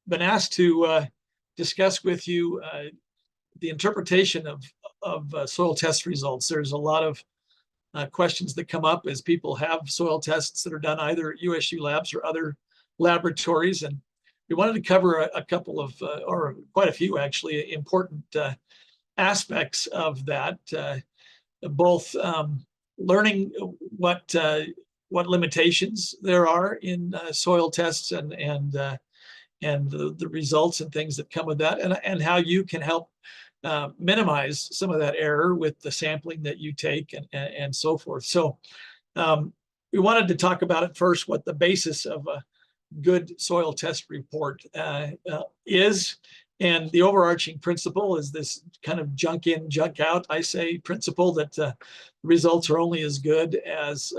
been asked to discuss with you the interpretation of soil test results. There's a lot of questions that come up as people have soil tests that are done either at USU labs or other laboratories. And we wanted to cover a couple of, or quite a few actually, important aspects of that, both learning what limitations there are in soil tests and the results and things that come with that, and how you can help minimize some of that error with the sampling that you take and so forth. So we wanted to talk about it first, what the basis of a good soil test report is. And the overarching principle is this kind of junk in, junk out, I say, principle that results are only as good as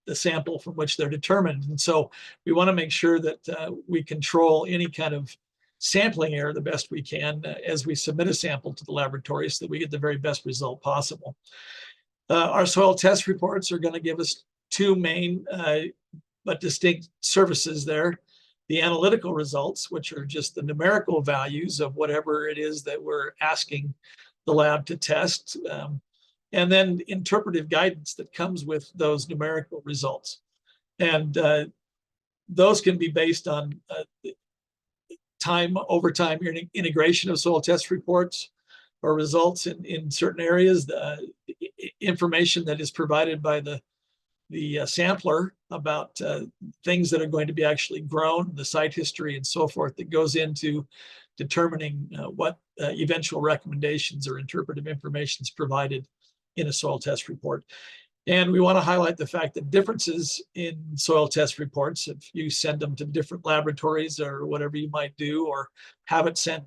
the sample from which they're determined. And so we want to make sure that we control any kind of sampling error the best we can as we submit a sample to the laboratory so that we get the very best result possible. Our soil test reports are going to give us two main but distinct services there. The analytical results, which are just the numerical values of whatever it is that we're asking the lab to test, and then interpretive guidance that comes with those numerical results. And those can be based on over time integration of soil test reports or results in certain areas, the information that is provided by the sampler about things that are going to be actually grown, the site history and so forth that goes into determining what eventual recommendations or interpretive information is provided in a soil test report. And we want to highlight the fact that differences in soil test reports, if you send them to different laboratories or whatever you might do, or have it sent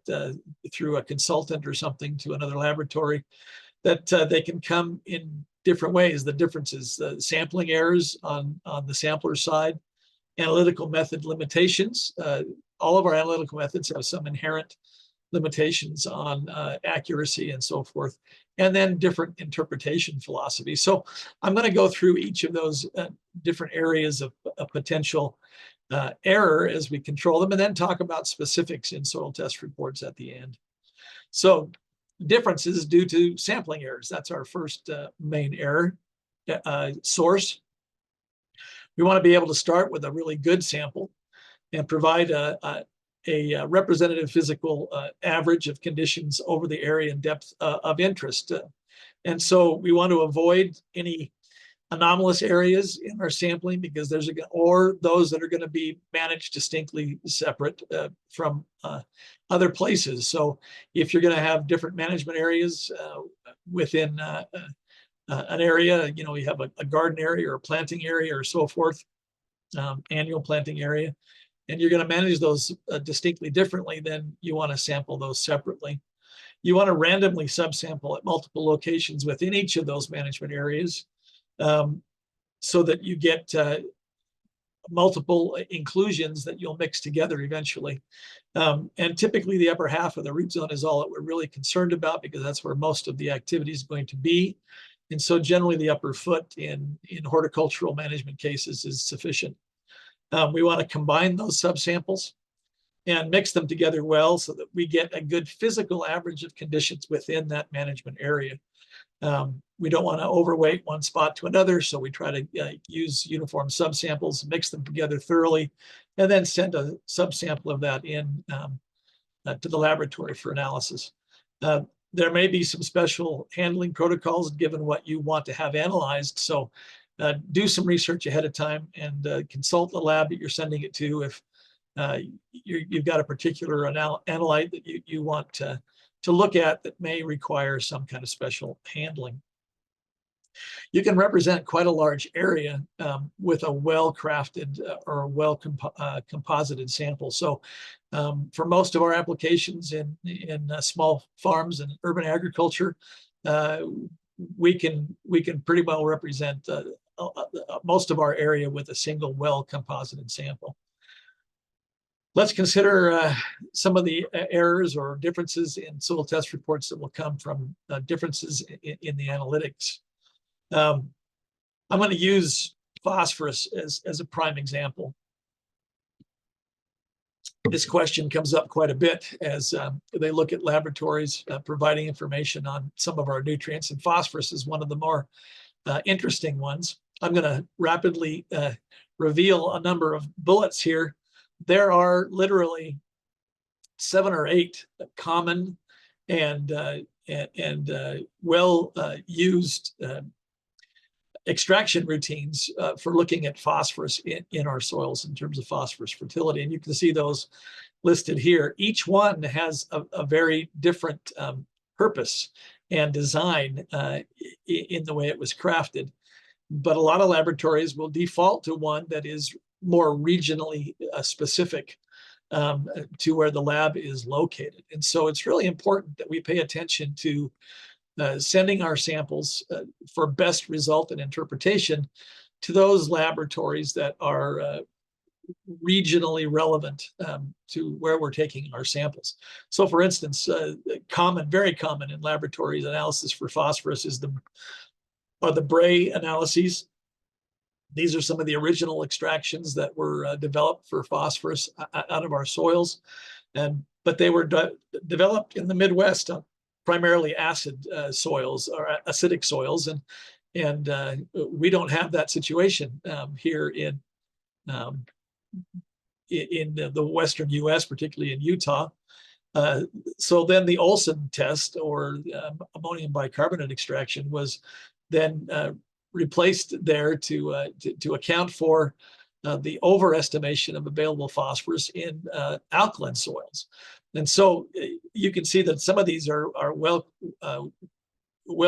through a consultant or something to another laboratory, that they can come in different ways. The differences, the sampling errors on the sampler side, analytical method limitations. All of our analytical methods have some inherent limitations on accuracy and so forth, and then different interpretation philosophies. So I'm going to go through each of those different areas of potential error as we control them, and then talk about specifics in soil test reports at the end. So differences due to sampling errors. That's our first main error source. We want to be able to start with a really good sample and provide a representative physical average of conditions over the area and depth of interest. And so we want to avoid any anomalous areas in our sampling, because or those that are going to be managed distinctly separate from other places. So if you're going to have different management areas within an area, you have a garden area or a planting area or so forth, annual planting area, and you're going to manage those distinctly differently, then you want to sample those separately. You want to randomly subsample at multiple locations within each of those management areas, so that you get multiple inclusions that you'll mix together eventually. And typically the upper half of the root zone is all that we're really concerned about, because that's where most of the activity is going to be. And so generally the upper foot in horticultural management cases is sufficient. We want to combine those subsamples and mix them together well so that we get a good physical average of conditions within that management area. We don't want to overweight one spot to another, so we try to use uniform subsamples, mix them together thoroughly, and then send a subsample of that in to the laboratory for analysis. There may be some special handling protocols given what you want to have analyzed, so do some research ahead of time and consult the lab that you're sending it to if you've got a particular analyte that you want to look at that may require some kind of special handling. You can represent quite a large area with a well-crafted or a well-composited sample. So for most of our applications in small farms and urban agriculture, we can pretty well represent most of our area with a single well-composited sample. Let's consider some of the errors or differences in soil test reports that will come from differences in the analytics. I'm going to use phosphorus as a prime example. This question comes up quite a bit as they look at laboratories providing information on some of our nutrients, and phosphorus is one of the more interesting ones. I'm going to rapidly reveal a number of bullets here. There are literally 7 or 8 common and well used extraction routines for looking at phosphorus in our soils in terms of phosphorus fertility. And you can see those listed here. Each one has a very different purpose and design in the way it was crafted. But a lot of laboratories will default to one that is more regionally specific to where the lab is located. And so it's really important that we pay attention to sending our samples for best result and interpretation to those laboratories that are regionally relevant to where we're taking our samples. So for instance, very common in laboratories analysis for phosphorus are the Bray analyses. These are some of the original extractions that were developed for phosphorus out of our soils. But they were developed in the Midwest on primarily acid soils or acidic soils. And we don't have that situation here in the Western US, particularly in Utah. So then the Olsen test, or ammonium bicarbonate extraction, was then replaced there to account for the overestimation of available phosphorus in alkaline soils. And so you can see that some of these are well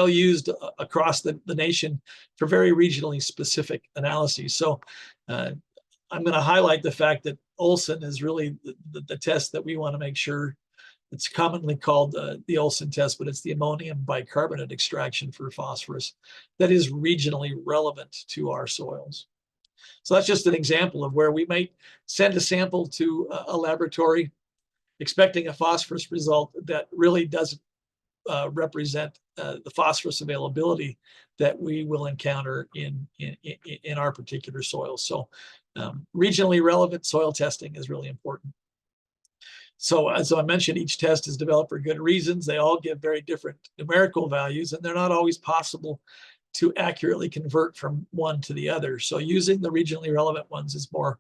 used across the nation for very regionally specific analyses. So I'm going to highlight the fact that Olsen is really the test that we want to make sure. It's commonly called the Olsen test, but it's the ammonium bicarbonate extraction for phosphorus that is regionally relevant to our soils. So that's just an example of where we might send a sample to a laboratory expecting a phosphorus result that really doesn't represent the phosphorus availability that we will encounter in our particular soils. So regionally relevant soil testing is really important. So as I mentioned, each test is developed for good reasons. They all give very different numerical values, and they're not always possible to accurately convert from one to the other. So using the regionally relevant ones is more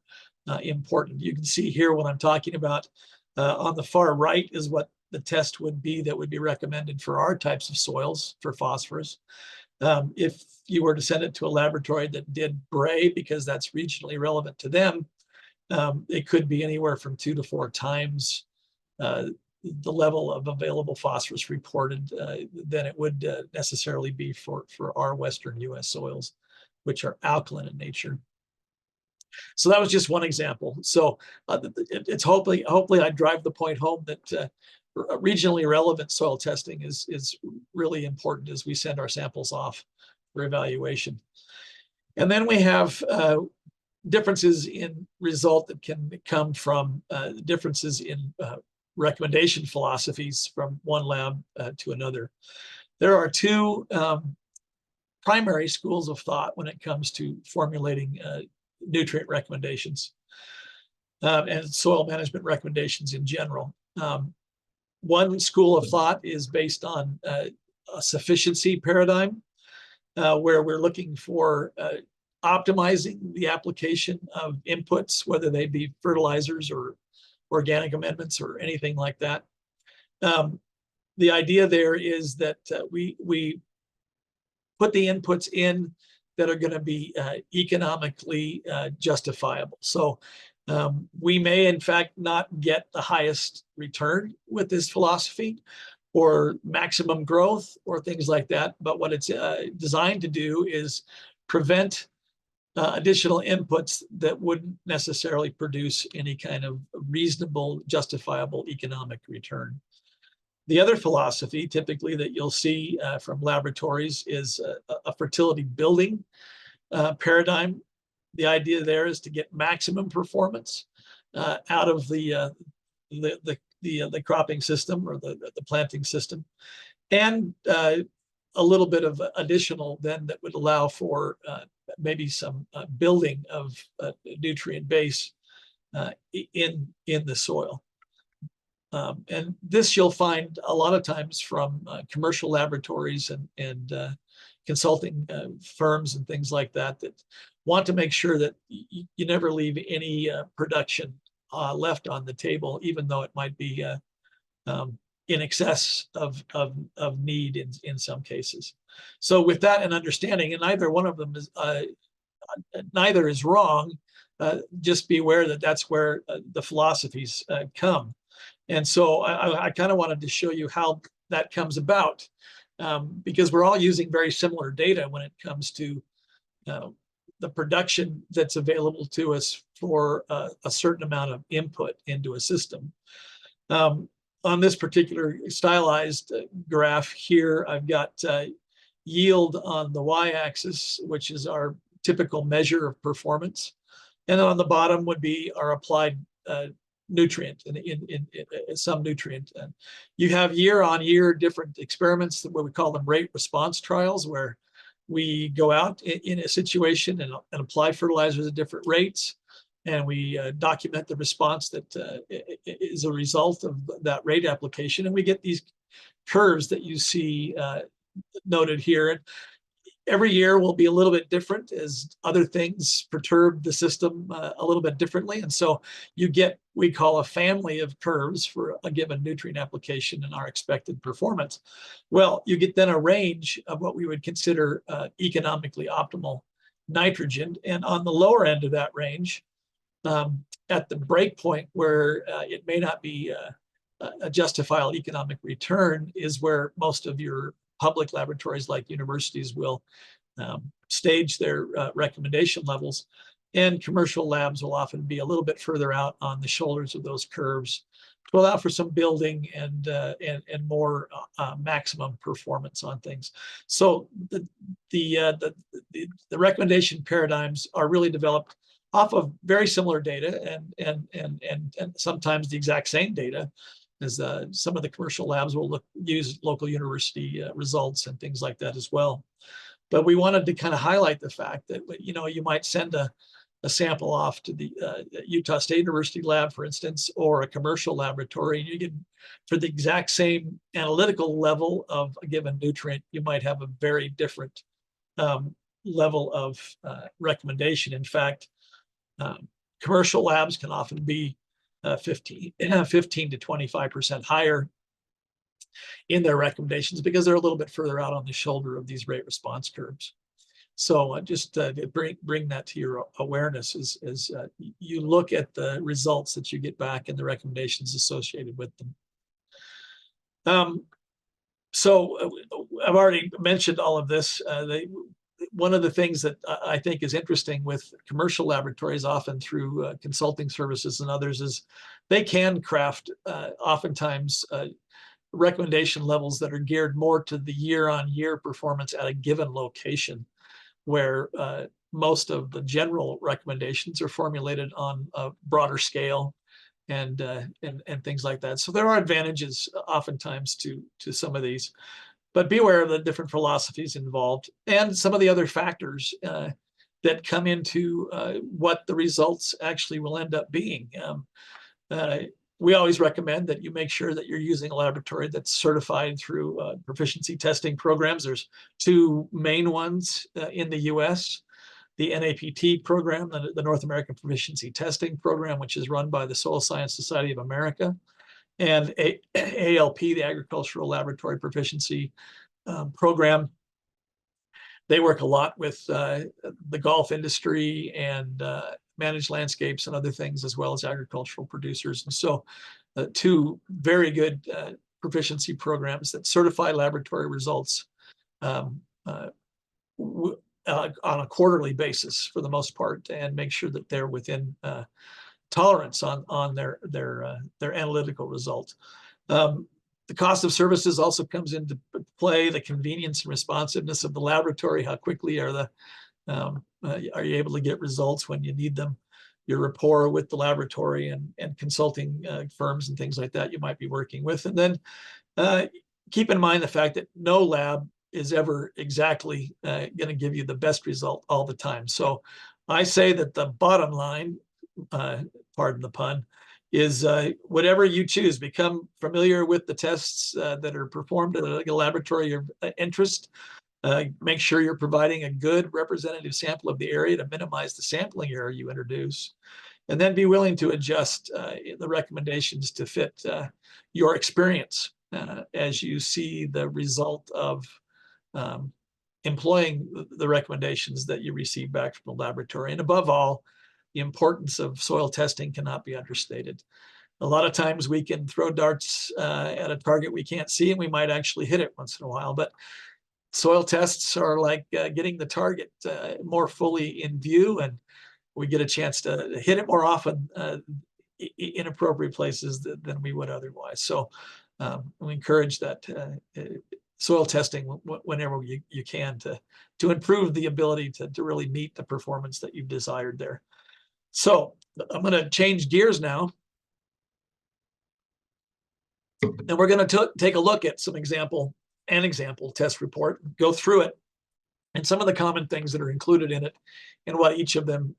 important. You can see here what I'm talking about. On the far right is what the test would be that would be recommended for our types of soils for phosphorus. If you were to send it to a laboratory that did Bray, because that's regionally relevant to them, it could be anywhere from 2 to 4 times the level of available phosphorus reported than it would necessarily be for our Western US soils, which are alkaline in nature. So that was just one example. So it's hopefully I drive the point home that regionally relevant soil testing is really important as we send our samples off for evaluation. And then we have differences in result that can come from differences in recommendation philosophies from one lab to another. There are 2 primary schools of thought when it comes to formulating nutrient recommendations and soil management recommendations in general. One school of thought is based on a sufficiency paradigm, where we're looking for optimizing the application of inputs, whether they be fertilizers or organic amendments or anything like that. The idea there is that we put the inputs in that are going to be economically justifiable. So we may, in fact, not get the highest return with this philosophy or maximum growth or things like that. But what it's designed to do is prevent additional inputs that wouldn't necessarily produce any kind of reasonable, justifiable economic return. The other philosophy typically that you'll see from laboratories is a fertility building paradigm. The idea there is to get maximum performance out of the cropping system or the planting system, and a little bit of additional then that would allow for maybe some building of nutrient base in the soil. And this you'll find a lot of times from commercial laboratories and consulting firms and things like that want to make sure that you never leave any production left on the table, even though it might be in excess of need in some cases. So with that and understanding, and neither one of them is neither is wrong. Just be aware that that's where the philosophies come. And so I kind of wanted to show you how that comes about, because we're all using very similar data when it comes to the production that's available to us for a certain amount of input into a system. On this particular stylized graph here, I've got yield on the y-axis, which is our typical measure of performance. And on the bottom would be our applied nutrient in some nutrient. And you have year-on-year different experiments, what we call them rate response trials, where we go out in a situation and apply fertilizers at different rates, and we document the response that is a result of that rate application, and we get these curves that you see noted here. And every year will be a little bit different as other things perturb the system a little bit differently. And so you get, we call a family of curves for a given nutrient application and our expected performance. Well, you get then a range of what we would consider economically optimal nitrogen. And on the lower end of that range, at the break point where it may not be a justifiable economic return, is where most of your public laboratories like universities will stage their recommendation levels, and commercial labs will often be a little bit further out on the shoulders of those curves to allow for some building and more maximum performance on things. So the recommendation paradigms are really developed off of very similar data and sometimes the exact same data, as some of the commercial labs will use local university results and things like that as well. But we wanted to kind of highlight the fact that, you know, you might send a sample off to the Utah State University lab, for instance, or a commercial laboratory, and you get, for the exact same analytical level of a given nutrient, you might have a very different level of recommendation. In fact, commercial labs can often be 15 to 25% higher in their recommendations because they're a little bit further out on the shoulder of these rate response curves. So just bring that to your awareness as you look at the results that you get back and the recommendations associated with them. So I've already mentioned all of this. One of the things that I think is interesting with commercial laboratories, often through consulting services and others, is they can craft oftentimes recommendation levels that are geared more to the year-on-year performance at a given location, where most of the general recommendations are formulated on a broader scale and things like that. So there are advantages oftentimes to some of these. But be aware of the different philosophies involved and some of the other factors that come into what the results actually will end up being. We always recommend that you make sure that you're using a laboratory that's certified through proficiency testing programs. There's two main ones in the US, the NAPT program, the North American Proficiency Testing Program, which is run by the Soil Science Society of America, and ALP, the Agricultural Laboratory Proficiency Program. They work a lot with the golf industry and managed landscapes and other things, as well as agricultural producers. And so two very good proficiency programs that certify laboratory results on a quarterly basis for the most part, and make sure that they're within tolerance on their analytical results. The cost of services also comes into play, the convenience and responsiveness of the laboratory. How quickly are you able to get results when you need them? Your rapport with the laboratory and consulting firms and things like that you might be working with. And then keep in mind the fact that no lab is ever exactly going to give you the best result all the time. So I say that the bottom line pardon the pun, is whatever you choose. Become familiar with the tests that are performed at a laboratory of interest. Make sure you're providing a good representative sample of the area to minimize the sampling error you introduce. And then be willing to adjust the recommendations to fit your experience as you see the result of employing the recommendations that you receive back from the laboratory. And above all, the importance of soil testing cannot be understated. A lot of times we can throw darts at a target we can't see, and we might actually hit it once in a while. But soil tests are like getting the target more fully in view, and we get a chance to hit it more often in appropriate places than we would otherwise. So we encourage that soil testing whenever you can to improve the ability to really meet the performance that you've desired there. So I'm going to change gears now. And we're going to take a look at an example test report, go through it, and some of the common things that are included in it and what each of them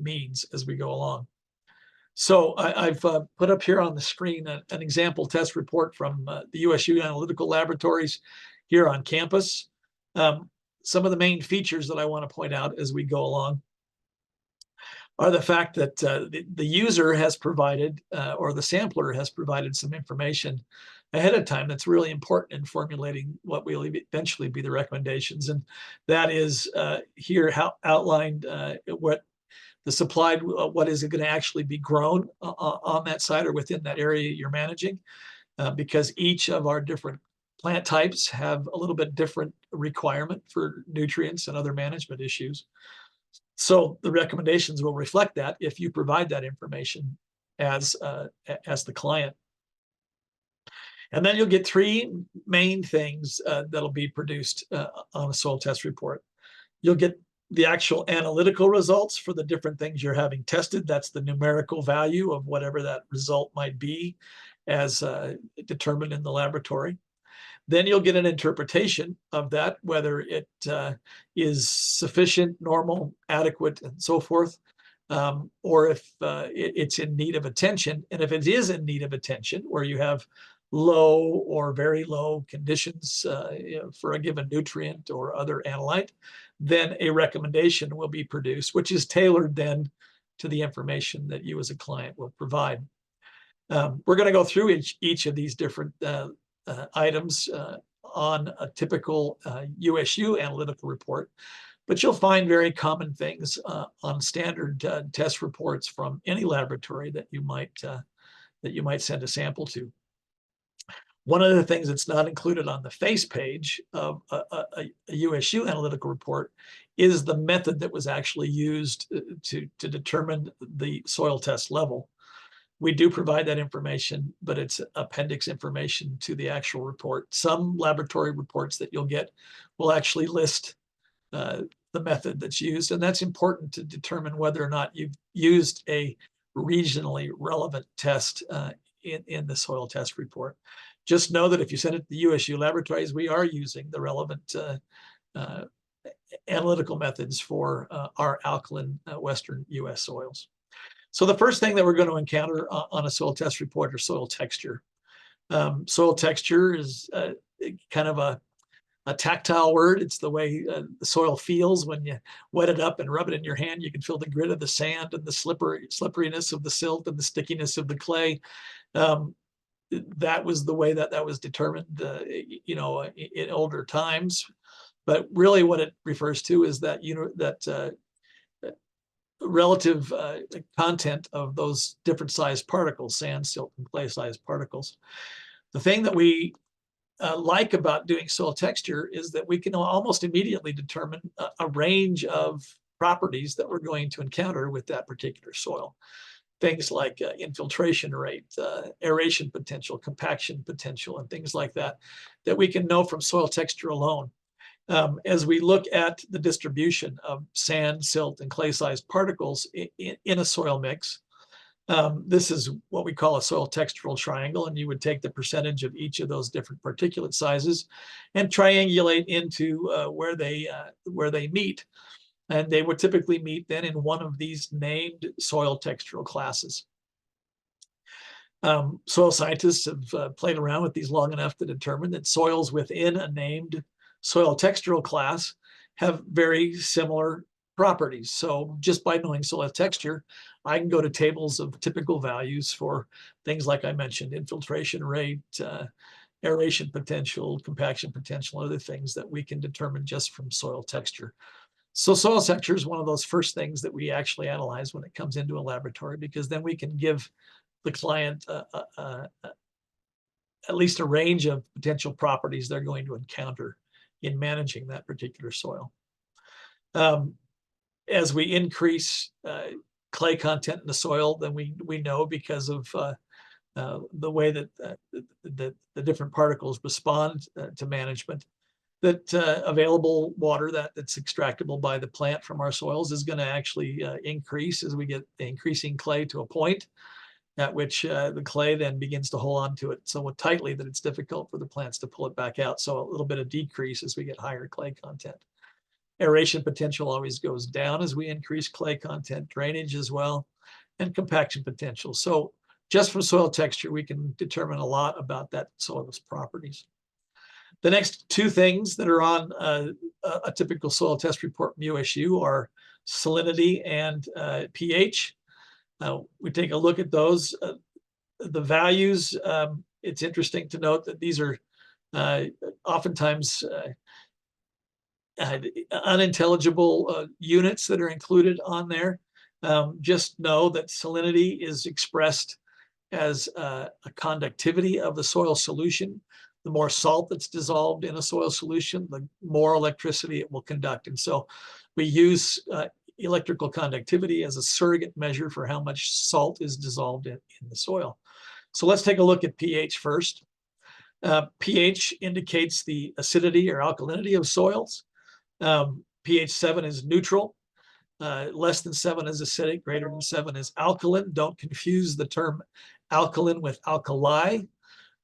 means as we go along. So I've put up here on the screen an example test report from the USU Analytical Laboratories here on campus. Some of the main features that I want to point out as we go along are the fact that the user has provided, or the sampler has provided some information ahead of time that's really important in formulating what will eventually be the recommendations. And that is here outlined what the supplied, what is it going to actually be grown on that site or within that area you're managing, because each of our different plant types have a little bit different requirement for nutrients and other management issues. So the recommendations will reflect that if you provide that information as the client. And then you'll get three main things that'll be produced on a soil test report. You'll get the actual analytical results for the different things you're having tested. That's the numerical value of whatever that result might be as determined in the laboratory. Then you'll get an interpretation of that, whether it is sufficient, normal, adequate, and so forth, or if it's in need of attention. And if it is in need of attention, where you have low or very low conditions for a given nutrient or other analyte, then a recommendation will be produced, which is tailored then to the information that you as a client will provide. We're going to go through each of these different items on a typical USU analytical report, but you'll find very common things on standard test reports from any laboratory that you might send a sample to. One of the things that's not included on the face page of a USU analytical report is the method that was actually used to determine the soil test level. We do provide that information, but it's appendix information to the actual report. Some laboratory reports that you'll get will actually list the method that's used, and that's important to determine whether or not you've used a regionally relevant test in the soil test report. Just know that if you send it to the USU laboratories, we are using the relevant analytical methods for our alkaline Western US soils. So the first thing that we're going to encounter on a soil test report is soil texture. Soil texture is kind of a tactile word. It's the way the soil feels when you wet it up and rub it in your hand. You can feel the grit of the sand and the slipperiness of the silt and the stickiness of the clay. That was the way that was determined, in older times. But really, what it refers to is that relative content of those different sized particles, sand, silt, and clay sized particles. The thing that we like about doing soil texture is that we can almost immediately determine a range of properties that we're going to encounter with that particular soil. Things like infiltration rate, aeration potential, compaction potential, and things like that we can know from soil texture alone. As we look at the distribution of sand, silt, and clay-sized particles in a soil mix, this is what we call a soil textural triangle, and you would take the percentage of each of those different particulate sizes and triangulate into where they meet. And they would typically meet then in one of these named soil textural classes. Soil scientists have played around with these long enough to determine that soils within a named soil textural class have very similar properties. So just by knowing soil texture, I can go to tables of typical values for things like I mentioned, infiltration rate, aeration potential, compaction potential, other things that we can determine just from soil texture. So soil texture is one of those first things that we actually analyze when it comes into a laboratory, because then we can give the client at least a range of potential properties they're going to encounter in managing that particular soil. As we increase clay content in the soil, then we know, because of the way that the different particles respond to management, that available water that's extractable by the plant from our soils is going to actually increase as we get increasing clay to a point at which the clay then begins to hold on to it so tightly that it's difficult for the plants to pull it back out. So a little bit of decrease as we get higher clay content. Aeration potential always goes down as we increase clay content, drainage as well, and compaction potential. So just from soil texture, we can determine a lot about that soil's properties. The next two things that are on a typical soil test report MUSU are salinity and pH. We take a look at those. The values, it's interesting to note that these are oftentimes unintelligible units that are included on there. Just know that salinity is expressed as a conductivity of the soil solution. The more salt that's dissolved in a soil solution, the more electricity it will conduct. And so we use electrical conductivity as a surrogate measure for how much salt is dissolved in the soil. So let's take a look at pH first. pH indicates the acidity or alkalinity of soils. pH 7 is neutral. Less than 7 is acidic, greater than 7 is alkaline. Don't confuse the term alkaline with alkali.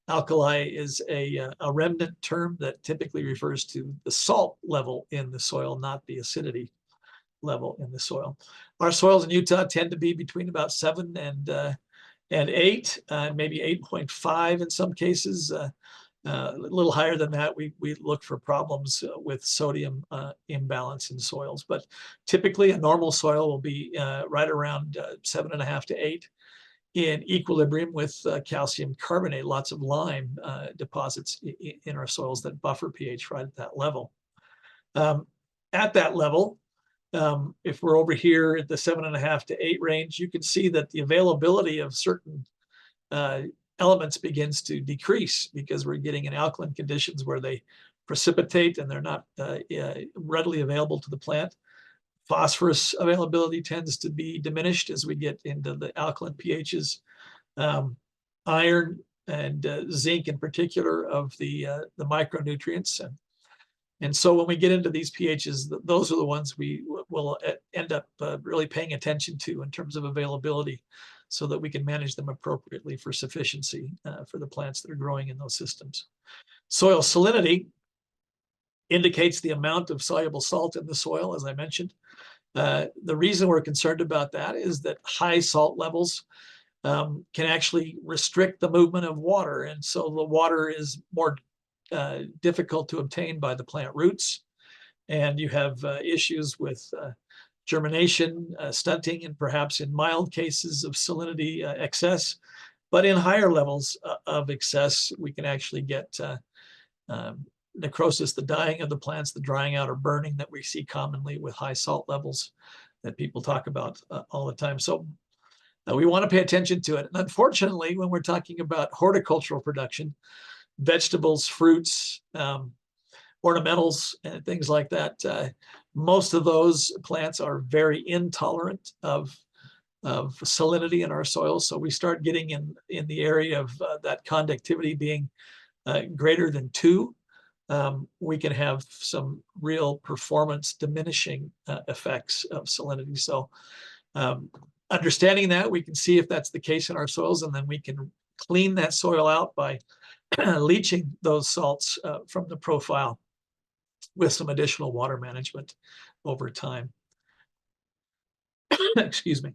Alkali is a remnant term that typically refers to the salt level in the soil, not the acidity level in the soil. Our soils in Utah tend to be between about 7 and 8, maybe 8.5 in some cases. A little higher than that, we look for problems with sodium imbalance in soils. But typically, a normal soil will be right around 7.5 to 8 in equilibrium with calcium carbonate, lots of lime deposits in our soils that buffer pH right at that level. At that level, if we're over here at the 7.5 to 8 range, you can see that the availability of certain elements begins to decrease, because we're getting in alkaline conditions where they precipitate and they're not readily available to the plant. Phosphorus availability tends to be diminished as we get into the alkaline pHs. Iron and zinc in particular of the micronutrients. And so when we get into these pHs, those are the ones we will end up really paying attention to in terms of availability, so that we can manage them appropriately for sufficiency for the plants that are growing in those systems. Soil salinity indicates the amount of soluble salt in the soil, as I mentioned. The reason we're concerned about that is that high salt levels can actually restrict the movement of water. And so the water is more difficult to obtain by the plant roots. And you have issues with germination, stunting, and perhaps in mild cases of salinity excess. But in higher levels of excess, we can actually get necrosis, the dying of the plants, the drying out or burning that we see commonly with high salt levels that people talk about all the time. So we want to pay attention to it. And unfortunately, when we're talking about horticultural production, vegetables, fruits, ornamentals, and things like that, most of those plants are very intolerant of salinity in our soils. So we start getting in the area of that conductivity being greater than 2. We can have some real performance diminishing effects of salinity. So understanding that, we can see if that's the case in our soils, and then we can clean that soil out by leaching those salts from the profile with some additional water management over time. Excuse me.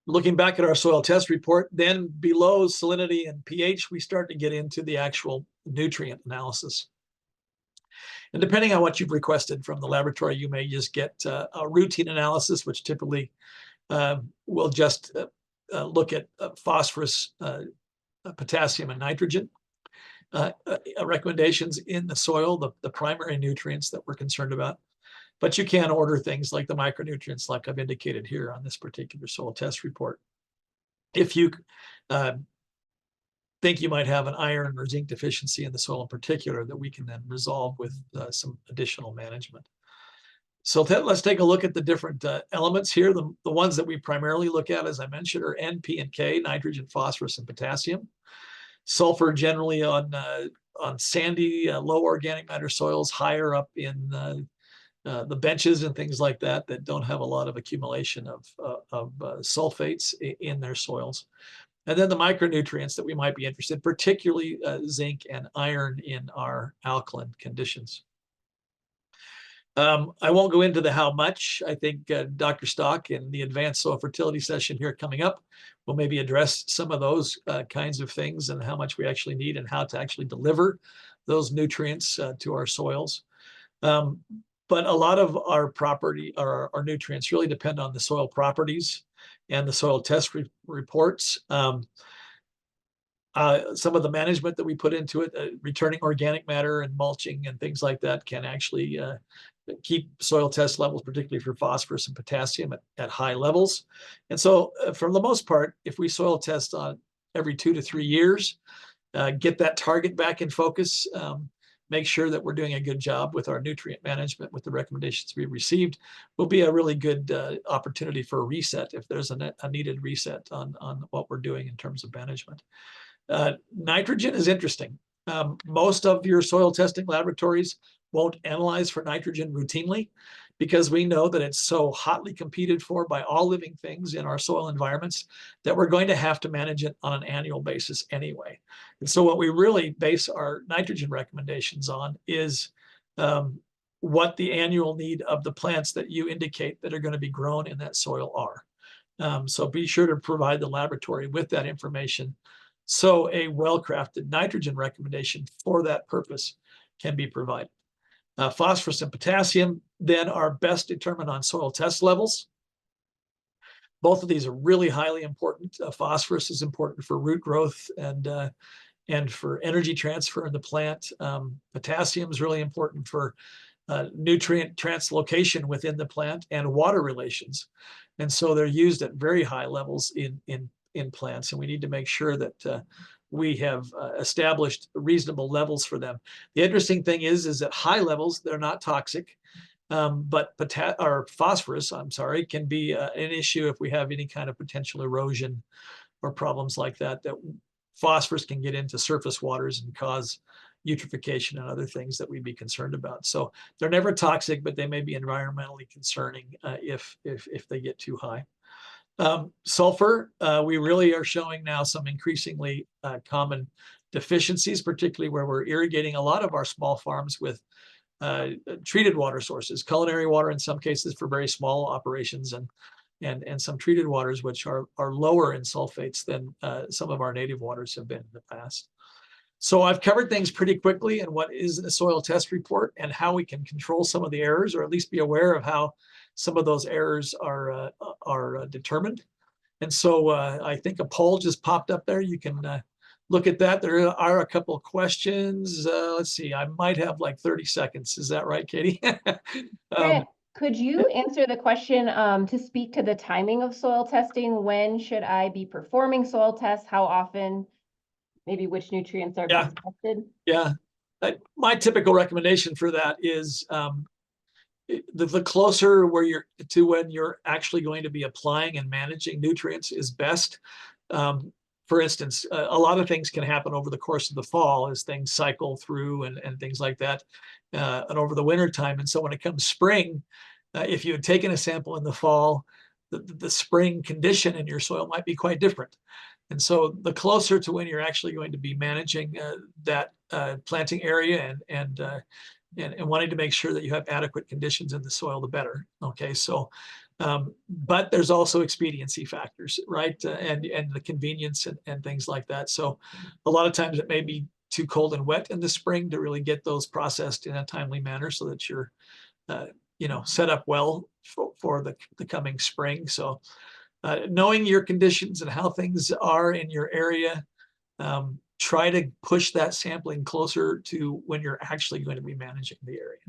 Looking back at our soil test report, then below salinity and pH, we start to get into the actual nutrient analysis. And depending on what you've requested from the laboratory, you may just get a routine analysis, which typically will just look at phosphorus, potassium, and nitrogen. Recommendations in the soil, the primary nutrients that we're concerned about. But you can order things like the micronutrients, like I've indicated here on this particular soil test report. If you think you might have an iron or zinc deficiency in the soil in particular, that we can then resolve with some additional management. So let's take a look at the different elements here. The ones that we primarily look at, as I mentioned, are N, P, and K, nitrogen, phosphorus, and potassium. Sulfur generally on sandy, low organic matter soils, higher up in the benches and things like that don't have a lot of accumulation of sulfates in their soils. And then the micronutrients that we might be interested in, particularly zinc and iron in our alkaline conditions. I won't go into the how much. I think Dr. Stock in the advanced soil fertility session here coming up will maybe address some of those kinds of things and how much we actually need and how to actually deliver those nutrients to our soils. But a lot of our our nutrients really depend on the soil properties and the soil test reports. Some of the management that we put into it, returning organic matter and mulching and things like that, can actually keep soil test levels, particularly for phosphorus and potassium, at high levels. And so for the most part, if we soil test on every 2 to 3 years, get that target back in focus, make sure that we're doing a good job with our nutrient management with the recommendations we received, will be a really good opportunity for a reset if there's a needed reset on what we're doing in terms of management. Nitrogen is interesting. Most of your soil testing laboratories won't analyze for nitrogen routinely because we know that it's so hotly competed for by all living things in our soil environments that we're going to have to manage it on an annual basis anyway. And so what we really base our nitrogen recommendations on is what the annual need of the plants that you indicate that are going to be grown in that soil are. So be sure to provide the laboratory with that information so a well-crafted nitrogen recommendation for that purpose can be provided. Phosphorus and potassium then are best determined on soil test levels. Both of these are really highly important. Phosphorus is important for root growth and for energy transfer in the plant. Potassium is really important for nutrient translocation within the plant and water relations. And so they're used at very high levels in plants, and we need to make sure that we have established reasonable levels for them. The interesting thing is at high levels, they're not toxic, but phosphorus, can be an issue if we have any kind of potential erosion or problems like that, that phosphorus can get into surface waters and cause eutrophication and other things that we'd be concerned about. So they're never toxic, but they may be environmentally concerning if they get too high. Sulfur, we really are showing now some increasingly common deficiencies, particularly where we're irrigating a lot of our small farms with treated water sources, culinary water in some cases for very small operations, and some treated waters which are lower in sulfates than some of our native waters have been in the past. So I've covered things pretty quickly and what is in the soil test report and how we can control some of the errors, or at least be aware of how some of those errors are determined. And so I think a poll just popped up there. You can look at that. There are a couple of questions. Let's see, I might have like 30 seconds. Is that right, Katie? Grant, could you answer the question to speak to the timing of soil testing? When should I be performing soil tests? How often? Maybe which nutrients are best tested? Yeah. My typical recommendation for that is the closer when you're actually going to be applying and managing nutrients is best. For instance, a lot of things can happen over the course of the fall as things cycle through and things like that, and over the winter time. And so when it comes spring, if you had taken a sample in the fall, the spring condition in your soil might be quite different. And so the closer to when you're actually going to be managing that planting area and and wanting to make sure that you have adequate conditions in the soil, the better. Okay, so, but there's also expediency factors, right? And the convenience and things like that. So a lot of times it may be too cold and wet in the spring to really get those processed in a timely manner so that you're, set up well for the coming spring. So knowing your conditions and how things are in your area, try to push that sampling closer to when you're actually going to be managing the area.